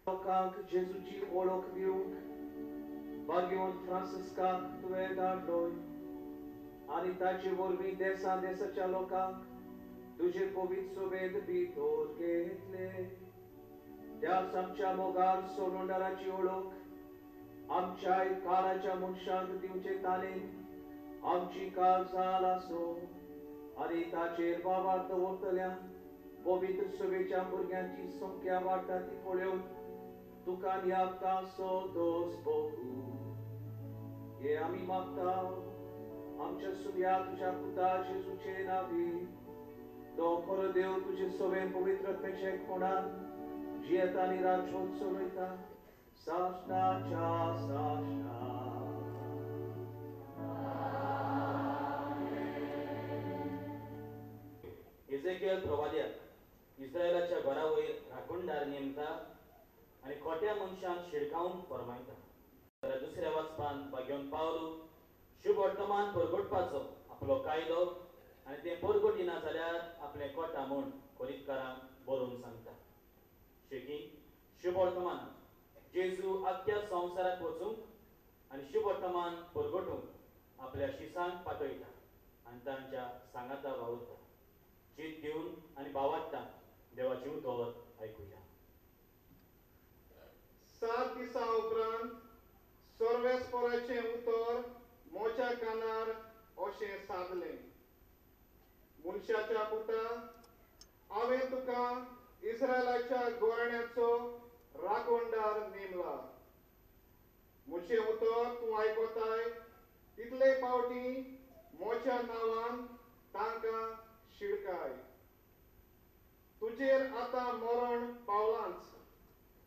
लोकांक जेजूची ओळख दिवंक बागेवन फ्रांसिस्काक तुवें धाडलोय आनी ताचे वरवीं देसा देशाच्या लोकांक तुजे पवित्र सोबेत भितर घेतले. त्याच आमच्या मोगार सोडवणाराची ओळख आमच्या काळाच्या मनशांक दिवचे ताणे आमची काळजाल आसो आनी ताचेर बाबार दवरतल्या पवित्र सभेच्या भुरग्यांची संख्या वाडटा ती पळोवन तुका याबता सो दोस भोगू. हे आमी मागता आमच्या सुर्या तुझ्या पुता जेजूचे नावी. तो खरो देव तुझे सवेन पवित्रतेचे कोणान जियेत आनी राजवट चलयता सासणाच्या सासणा. इजेकियल प्रवाद्याक इस्रायलाच्या घरा वयर राखणदार नेमता आनी खोट्या मनशांक शिडकावन फरमायता. जाल्यार दुसऱ्या वाचपान बागेवन पावलो शुभ वर्तमान परगटपाचो आपलो कायदो आनी तें परगटिना जाल्यार आपलें कोटा म्हूण खोरीतकारांक बरोवन सांगता. शेकी शुभ वर्तमान जेजू आख्या संवसाराक वचूंक आनी शुभ वर्तमान परगटूंक आपल्या शिसांक पातळटा आनी तांच्या सांगाता वावुरता. जीत दिवन आनी भावाडटा देवाची उतर आयकुया. 7 दिसां उपरांत सर्वेस्पराचें उतर मोच्या कानार अशें सादलें. मनशाच्या पुता, हांवें तुका इस्रायलाच्या गोरण्याचो राखणदार नेमला. म्हजें उतर तूं आयकताय तितले फावटी मोच्या नांवान तांकां शिडकाय. तुजेर आतां मरण पावलांच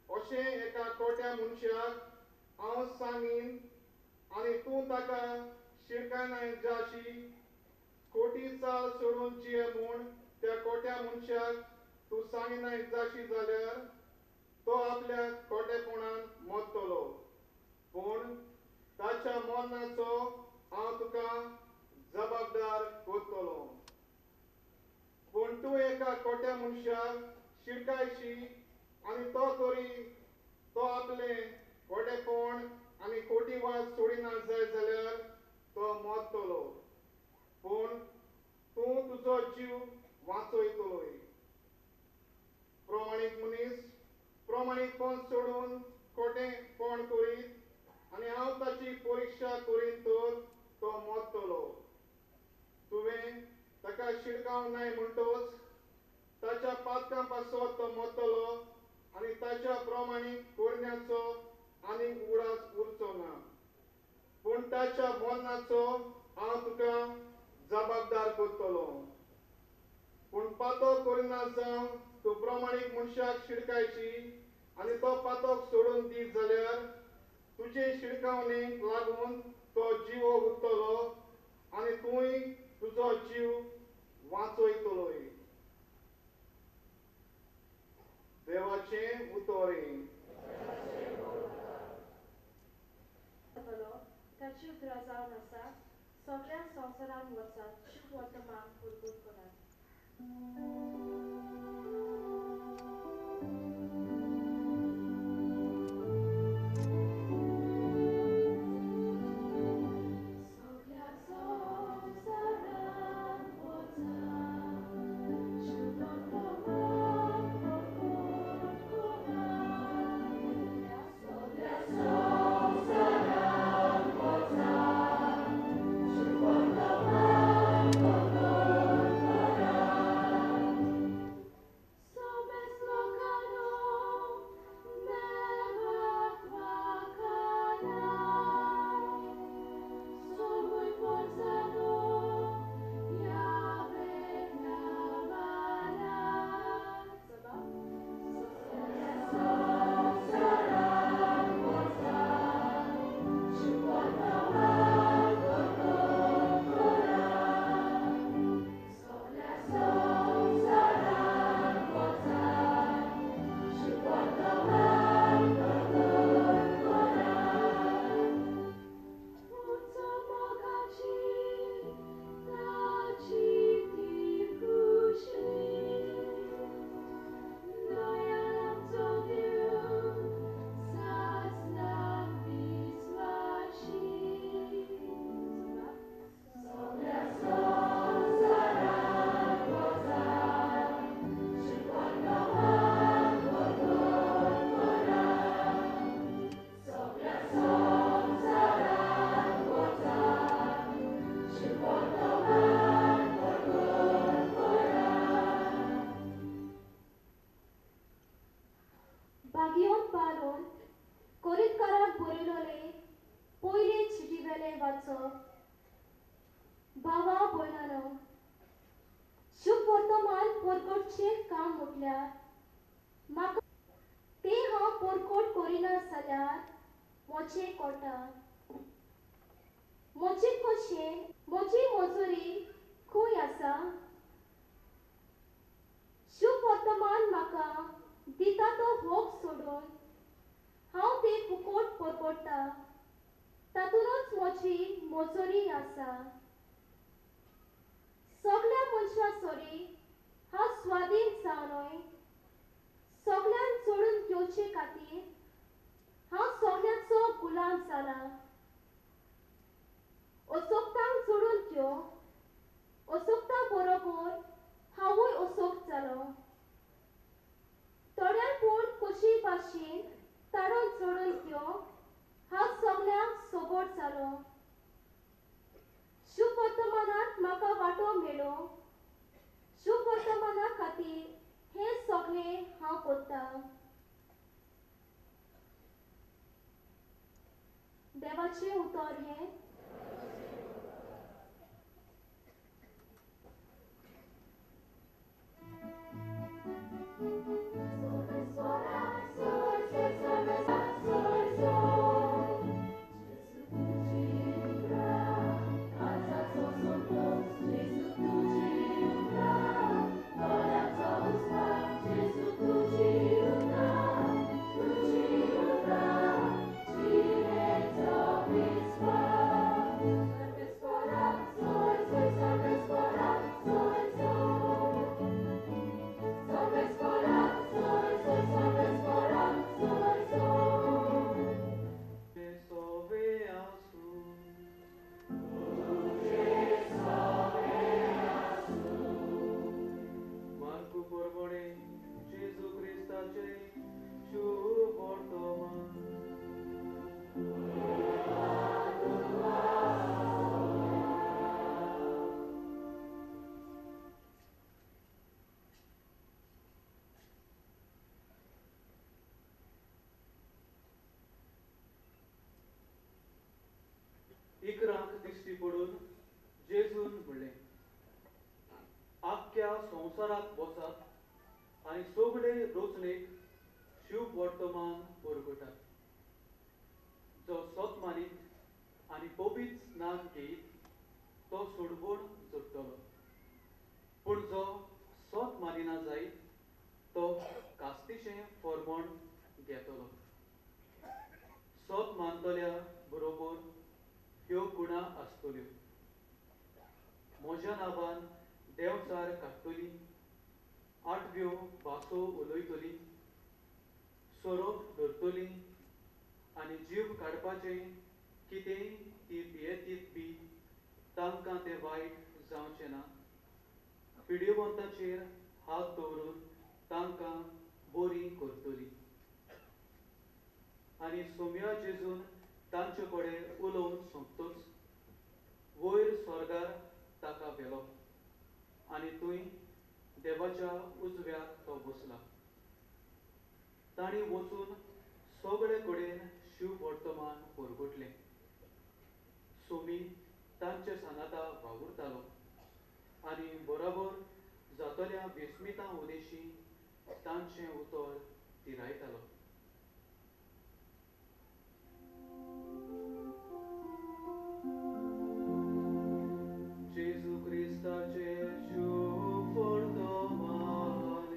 अशें एका खोट्या मनशाक हांव सांगीन आनी तूं ताका शिडकायनाय जाशी. खोटी चाल सोडून जिये म्हूण त्या खोट्या मनशाक तूं सांगिनाय जाशी जाल्यार तो आपल्या खोटेपणान मरतलो. पूण ताच्या मरणाचो हांव तुका जबाबदार करतलो. पूण तूं एका खोट्या मनशाक शिडकायशी आनी तो आपले खोटेपण आनी खोटी वाद सोडिना जाय जाल्यार तो मरतलो. पूण तूं तुजो जीव वाचयतलोय. प्रमाणीक मनीस प्रमाणीकपण सोडून खोटेपण करीत आनी हांव ताची परिक्षा करीन तर तो मरतलो. तुवें ताका शिडकावनाय म्हणटोच ताच्या पातकां पासत तो मरतलो आनी ताच्या प्रमाणीक करण्याचो आनीक उडास उरचो ना. पूण ताच्या मरणाचो हांव तुका जबाबदार करतलो. पूण पातक करिना जावन तूं प्रमाणीक मनशाक शिडकायची आनी तो पातक सोडून दी जाल्यार तुजे शिडकावणेक लागून तो जीव उरतलो आनी तूंय तुजो जीव वाचयतलोय. देवाचें उतोरी. ताची उतरां जावन आसा सगळ्या संवसारान वचात शुभ वर्तमान परगट करात. बागियोन पालोन कोरिंतकारांक बरयलोले पयले चिटीवेले वाचप. भावा भयणानो, शुभ वर्तमान परगटचे काम म्हटल्यार म्हाका ते हांव परगट करिना जाल्यार म्हजे कोटा. म्हजे कशें म्हजी मजुरी खंय आसा? शुभ वर्तमान म्हाका दिता तो होक सोडून हांव ते फुकट परगटता. तातूंतच म्हजी मजुरी आसा. सगळ्या मनशां सोरी हांव स्वाधीन जावनय सगळ्यांक सोडून घेवचे खातीर हांव सगळ्यांचो गुलाम जाला. अचोकतांक सोडून घेवंक अचोकता बरोबर हांवूय अचोक जालो. थोड्यांपूण कशी भाशेन ताळो सोडून घेवंक हांव सगळ्यांक सोबत जालो. शुभ वर्तमानांत म्हाका वांटो मेळ्ळो. शुभ वर्तमाना खातीर हें सगळें हांव करतां. देवाचें उतर हें. इकरांक दिश्टी पडून जेजून म्हणलें, आख्ख्या संवसाराक वचात आनी सगळे रचणेक शुभ वर्तमान परगटात. जो सत मानीत आनी पवित्र स्नान घेयत तो सुडबूड जोडटलो. पूण जो सत मानिना जायत तो कास्तीचें फर्मण घेतलो. सत मानतल्या बरोबर ह्यो गुणां आसतल्यो. म्हज्या नांवान देवचार काडटली, आठव्यो भासो उलयतली, सोरोप धरतली आनी जीव काडपाचें कितेंय ती पियेतीत बी तांकां तें वायट जावचें ना. पिड्येवंताचेर हात दवरून तांकां बरी करतली. आनी सोम्या जेजून तांचे कडेन उलोवन सोंपतच वयर स्वर्गार ताका व्हेलो आनी थंय देवाच्या उजव्याक तो बसला. तांणी वचून सगळे कडेन शुभ वर्तमान परगटलें. सोमी तांचे सांगाता वावुरतालो आनी बरोबर जातल्या विस्मितां उदेशी तांचें उतर तिरायतालो. जेजू क्रिस्ताचे शुभ वर्तमान.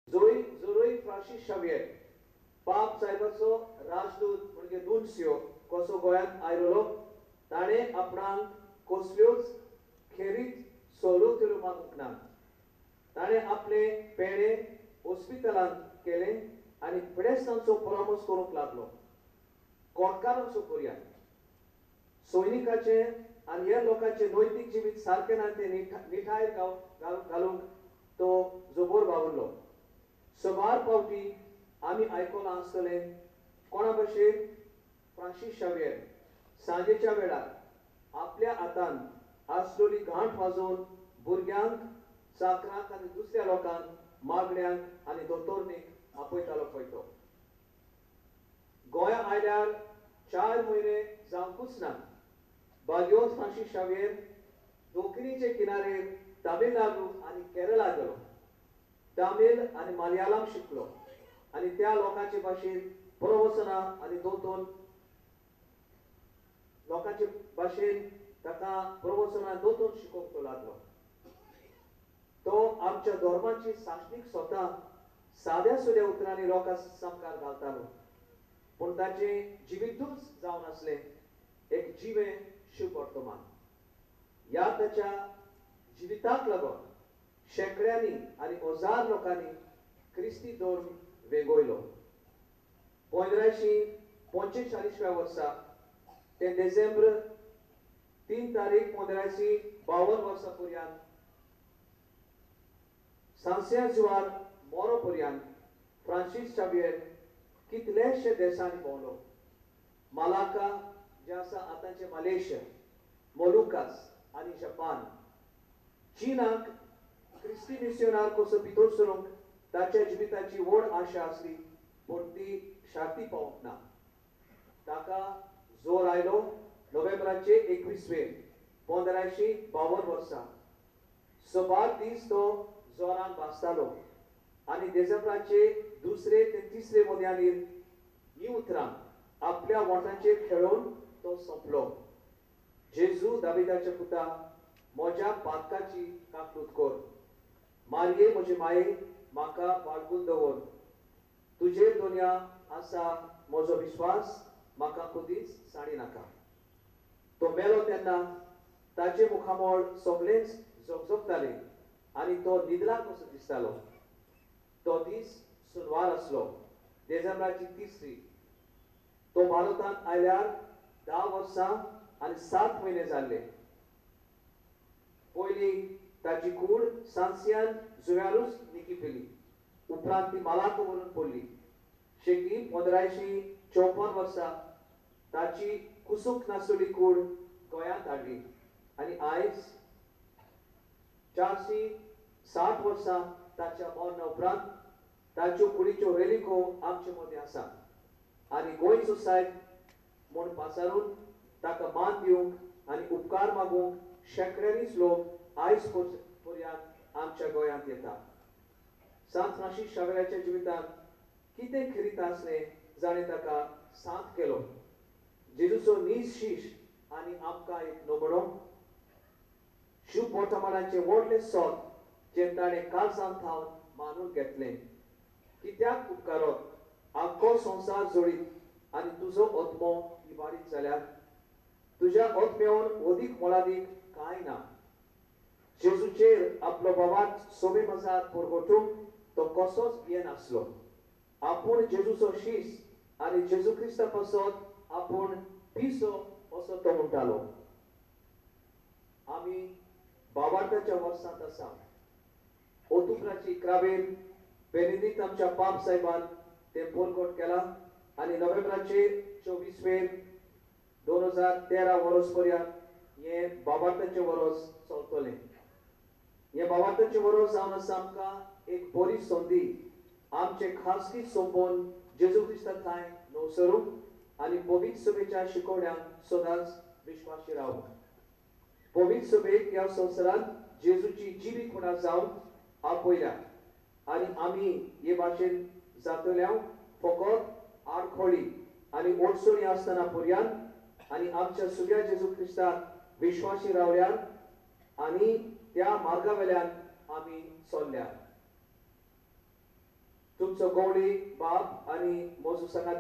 जोरोय फ्रांसीस शावियर पाप साहेबाचो राजदूत म्हणजे नुन्सियो कसो गोंयांत आयलो. ताणें आपणाक कसल्योच खेरीत सवलत्यो मागूंक ना. ताणें आपले पेणे हॉस्पिटलांत केले आनी पिडेस्तांचो परामर्श करूंक लागलो. कोणकारांचो करया. सैनिकाचे आनी ह्या लोकांचे नैतीक जिवीत सारकें ना तें निठाय घालूंक तो जोबोर वावुरलो. सबार पावटी आमी आयकलां आसतले कोणा भाशेन फ्रांसीस शावियर सांजेच्या वेळार आपल्या हातान आसलोली घांट वाजोवन भुरग्यांक चाकरांक आनी दुसऱ्या लोकांक मागण्यांक आनी दोतोरनीक आपयतालो पळयतो. गोंया आयल्यार 4 म्हयने जावंकूच ना बागयोत फ्रांसीस शावेर दोखनीचे किनारेर तामिळनाडू आनी केरळा गेलो. तामिळ आनी मलयाळम शिकलो आनी त्या लोकांचे भाशेन प्रवचनां आनी दोतोन लोकांचे भाशेन ताका प्रवचनां दोतोन शिकोवंक तो लागलो. तो आमच्या धर्माची साश्टीक स्वता साद्या सुद्या उतरांनी लोकांक संस्कार घालतालो, पूण ताचें जिवितूच जावन आसलें एक जिवें शुभ वर्तमान. ह्या ताच्या जिविताक लागून शेकड्यांनी आनी हजार लोकांनी क्रिस्ती धर्म वेगोयलो. 1545 वर्सा ते डिसेंबर 3 तारीख 1552 वर्सां पर्यंत सांस्या जुवार मोरो पर्यंत फ्रांसीस शावेर कितलेशे देशांनी भोंवलो. मालाका जे आसा आतांचे मलेशिया, मोलुकास आनी जपान. चीनाक क्रिस्ती मिशनार कसो भितर सरूंक ताच्या जिविताची व्हड आशा आसली, पूण ती शार्ती पावूंक ना. ताका जोर आयलो नोव्हेंबराचे 21 1552 वर्सा. 7 दीस तो जोरान भासतालो आनी डिसेंबराचे 2 ते 3 म्हयन्यांनी ही उतरां आपल्या वोटांचेर खेळोवन तो सोंपलो. जेजू दाविदाच्या पुता, म्हज्या पातकाची काकूट कर. मारये म्हजे माये, म्हाका बाळगून दवर. तुजेर दुनिया आसा म्हजो विश्वास, म्हाका कधीच साडी नाका. तो मेलो तेन्ना ताचे मुखामोळ सगळेच झगझगताले आनी तो न्हिदला कसो दिसतालो. तो दीस सुनवार आसलो, डिसेंबराची 3. तो भारतांत आयल्यार 10 वर्सां आनी 7 म्हयने जाल्ले. पयलीं ताची कूड सांस्यान जुव्यारूच निखिपिली, उपरांत ती मालाक व्हरून पडली. शेकी 1554 वर्सा ताची कुसूक नासली कूड गोंयांत हाडली आनी आयज 460 वर्सां ताच्या मरणा उपरांत ताच्यो कुडीच्यो रेलिको आमचे मदीं आसा आनी गोंय सोसायट म्हूण पासारून ताका मान दिवंक आनी उपकार मागूंक शेकड्यांनीच लोक आयज पर्यंत आमच्या गोंयांत येतात. सांत फ्रांसीस शावेराच्या जिवितांत कितें खिरीत आसलें जाणें ताका सांत केलो. जेजूचो नीज शीश आनी आमकां एक नमणो. शुभ वर्तमानाचें व्हडलें सोद जें ताणें काळजांत थावन मानून घेतलें. कित्याक उपकारत आख्खो संवसार जोडीत आनी तुजो आत्मो इबाडीत जाल्यार तुज्या आत्म्यावन अदीक मोलादीक कांय ना. जेजूचेर आपलो बोवाट सोबे मजार परगटूंक तो कसोच भियेनासलो. आपूण जेजूचो शीस आनी जेजू क्रिस्ता पासत आपूण पिसो असो तो म्हणटालो. आमी बाबार्ताच्या वर्सांत आसा. ओतुप्राची 11 बेनिदिक्ट आमच्या पाप साहेबान ते परगट केला आनी नोव्हेंबराचे 24 2013 वर्स पर्यंत हे बाबार्ताचे वर्स चलतलें. हे बाबार्ताचे वर्स जावन आसा आमकां एक बरी संदी आमचे खासगी सोंपोवन जेजू क्रिस्ता थंय नवसरूंक आनी पवित्र सभेच्या शिकवण्यांक सदांच विश्वासी रावंक. पवित्र सभेक ह्या संवसारांत जेजूची जिवीत जावन आपयल्या आनी आमी हे भाशेन जातल्या फकत आडखोळी आनी ओडसोळी आसतना पर्यंत आनी आमच्या सगळ्या जेजू क्रिस्ताक विश्वासी रावल्यार आनी त्या मार्गा वेल्यान आमी चल्ल्या. तुमचो गवळी बाप आनी म्हजो सांगात